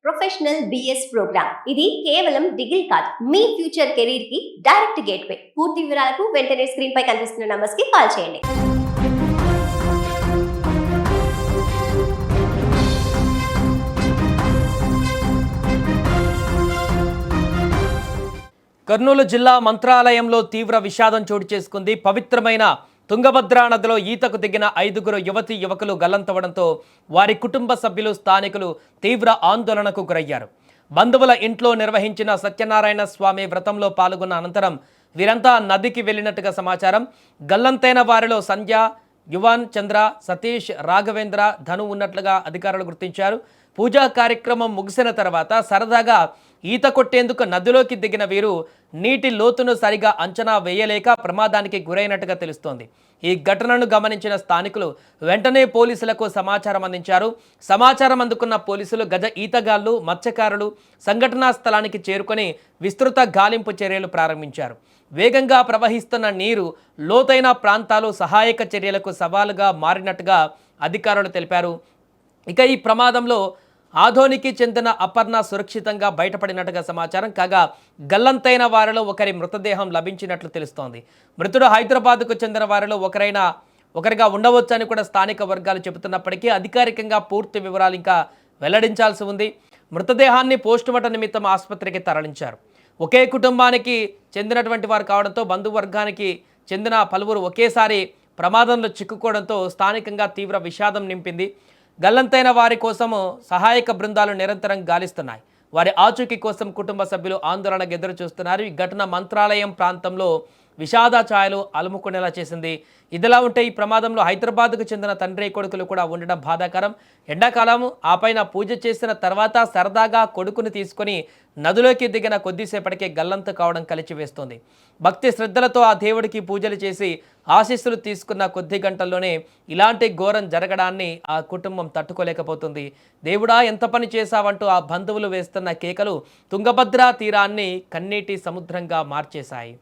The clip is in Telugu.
Professional BS programme. ఇది కేవలం డిగ్రీ కాదు, మీ ఫ్యూచర్ కెరీర్ కి డైరెక్ట్ గేట్వే. పూర్తి వివరాలకు వెంటనే స్క్రీన్ పై కనిపిస్తున్న నంబర్స్ కి కాల్ చేయండి. కర్నూలు జిల్లా మంత్రాలయంలో తీవ్ర విషాదం చోటు చేసుకుంది. పవిత్రమైన తుంగభద్రా నదిలో ఈతకు దిగిన 5 యువతీ యువకులు గల్లంతవడంతో వారి కుటుంబ సభ్యులు స్థానికులు తీవ్ర ఆందోళనకు గురయ్యారు. బంధువుల ఇంట్లో నిర్వహించిన సత్యనారాయణ స్వామి వ్రతంలో పాల్గొన్న అనంతరం వీరంతా నదికి వెళ్లినట్టుగా సమాచారం. గల్లంతైన వారిలో సంధ్య, యువన్ చంద్ర, సతీష్, రాఘవేంద్ర, ధను ఉన్నట్లుగా అధికారులు గుర్తించారు. పూజా కార్యక్రమం ముగిసిన తర్వాత సరదాగా ఈత కొట్టేందుకు నదిలోకి దిగిన వీరు నీటి లోతును సరిగా అంచనా వేయలేక ప్రమాదానికి గురైనట్టుగా తెలుస్తోంది. ఈ ఘటనను గమనించిన స్థానికులు వెంటనే పోలీసులకు సమాచారం అందించారు. సమాచారం అందుకున్న పోలీసులు గజ ఈతగాళ్లు, మత్స్యకారులు సంఘటనా స్థలానికి చేరుకొని విస్తృత గాలింపు చర్యలు ప్రారంభించారు. వేగంగా ప్రవహిస్తున్న నీరు లోతైన ప్రాంతాలు సహాయక చర్యలకు సవాలుగా మారినట్టుగా అధికారులు తెలిపారు. ఇక ఈ ప్రమాదంలో ఆధోనికి చెందిన అపర్ణ సురక్షితంగా బయటపడినట్టుగా సమాచారం. కాగా గల్లంతైన వారిలో ఒకరి మృతదేహం లభించినట్లు తెలుస్తోంది. మృతుడు హైదరాబాద్కు చెందిన వారిలో ఒకరిగా ఉండవచ్చని కూడా స్థానిక వర్గాలు చెబుతున్నప్పటికీ అధికారికంగా పూర్తి వివరాలు ఇంకా వెల్లడించాల్సి ఉంది. మృతదేహాన్ని పోస్టుమార్టం నిమిత్తం ఆసుపత్రికి తరలించారు. ఒకే కుటుంబానికి చెందినటువంటి వారు కావడంతో బంధువర్గానికి చెందిన పలువురు ఒకేసారి ప్రమాదంలో చిక్కుకోవడంతో స్థానికంగా తీవ్ర విషాదం నింపింది. గల్లంతైన వారి కోసము సహాయక బృందాలు నిరంతరం గాలిస్తున్నాయి. వారి ఆచూకీ కోసం కుటుంబ సభ్యులు ఆందోళనకు ఎదురు చూస్తున్నారు. ఈ ఘటన మంత్రాలయం ప్రాంతంలో విషాద ఛాయలు అలుముకునేలా చేసింది. ఇదిలా ఉంటే ఈ ప్రమాదంలో హైదరాబాద్కు చెందిన తండ్రి కొడుకులు కూడా ఉండడం బాధాకరం. ఎండాకాలం ఆ పైన పూజ చేసిన తర్వాత సరదాగా కొడుకుని తీసుకొని నదిలోకి దిగిన కొద్దిసేపటికే గల్లంతు కావడం కలిచివేస్తోంది. భక్తి శ్రద్ధలతో ఆ దేవుడికి పూజలు చేసి ఆశీస్సులు తీసుకున్న కొద్ది గంటల్లోనే ఇలాంటి ఘోరం జరగడాన్ని ఆ కుటుంబం తట్టుకోలేకపోతుంది. దేవుడా ఎంత పని చేశావంటూ ఆ బంధువులు వేస్తున్న కేకలు తుంగభద్రా తీరాన్ని కన్నీటి సముద్రంగా మార్చేశాయి.